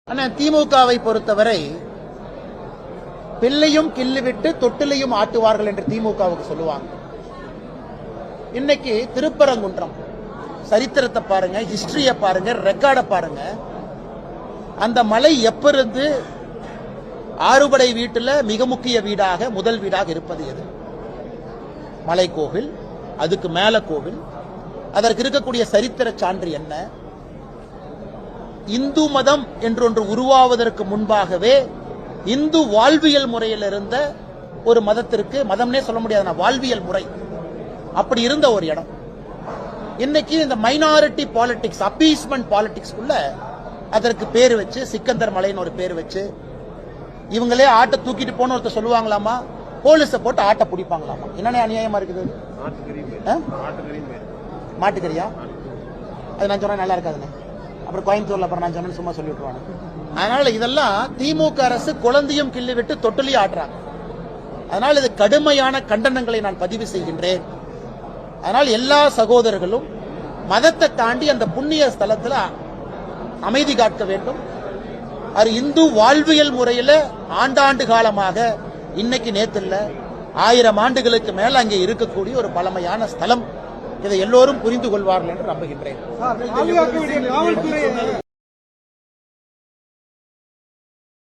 திமுகவை பொறுத்தவரை பிள்ளையும் கிள்ளிவிட்டு தொட்டிலையும் ஆட்டுவார்கள் என்று திமுகவுக்கு சொல்லுவாங்க. இன்னைக்கு திருப்பரங்குன்றம் சரித்திரத்தை பாருங்க, ஹிஸ்டரிய பாருங்க, ரெக்கார்ட பாருங்க. அந்த மலை எப்பிருந்து ஆறுபடை வீட்டுல மிக முக்கிய வீடாக முதல் வீடாக இருப்பது எது? மலை கோவில், அதுக்கு மேல கோவில், அதற்கு இருக்கக்கூடிய சரித்திர சான்று என்ன? இந்து மதம் என்றொன்று உருவாவதற்கு முன்பாகவே இந்து வாழ்வியல் முறையில் இருந்த ஒரு மதத்திற்கு, மதம்னே சொல்ல முடியாது, வாழ்வியல் முறை அப்படி இருந்த ஒரு இடம். இன்னைக்கு இந்த மைனாரிட்டி பாலிடிக்ஸ், அப்பீஸ்மெண்ட் பாலிடிக்ஸ்குள்ள அதற்கு பேர் வச்சு, சிக்கந்தர் மலைன்னு ஒரு பேர் வச்சு, இவங்களே ஆட்டை தூக்கிட்டு போன ஒருத்தர் சொல்லுவாங்களாமா, போலீஸை போட்டு ஆட்டை பிடிப்பாங்களாமா. என்னென்ன அநியாயமா இருக்குது? மாட்டுக்கறியா? அது நான் சொன்னா நல்லா இருக்காதுண்ணே. அப்புறம் கோயம்புத்தூர்ல அப்புறம் நான் சொன்னேன்னு சும்மா சொல்லி விட்டுருவாங்க. அதனால இதெல்லாம் திமுக அரசு குழந்தையும் கிள்ளி விட்டு தொட்டிலையும் ஆட்டுறாங்க. அதனால் இது கடுமையான கண்டனங்களை நான் பதிவு செய்கின்றேன். அதனால் எல்லா சகோதரர்களும் மதத்தை தாண்டி அந்த புண்ணிய ஸ்தலத்தில் அமைதி காக்க வேண்டும். அது இந்து வாழ்வியல் முறையில ஆண்டாண்டு காலமாக, இன்னைக்கு நேத்து இல்ல, 1000 ஆண்டுகளுக்கு மேல அங்கே இருக்கக்கூடிய ஒரு பழமையான ஸ்தலம். இதை எல்லோரும் புரிந்து கொள்வார்கள் என்று நம்புகின்றேன்.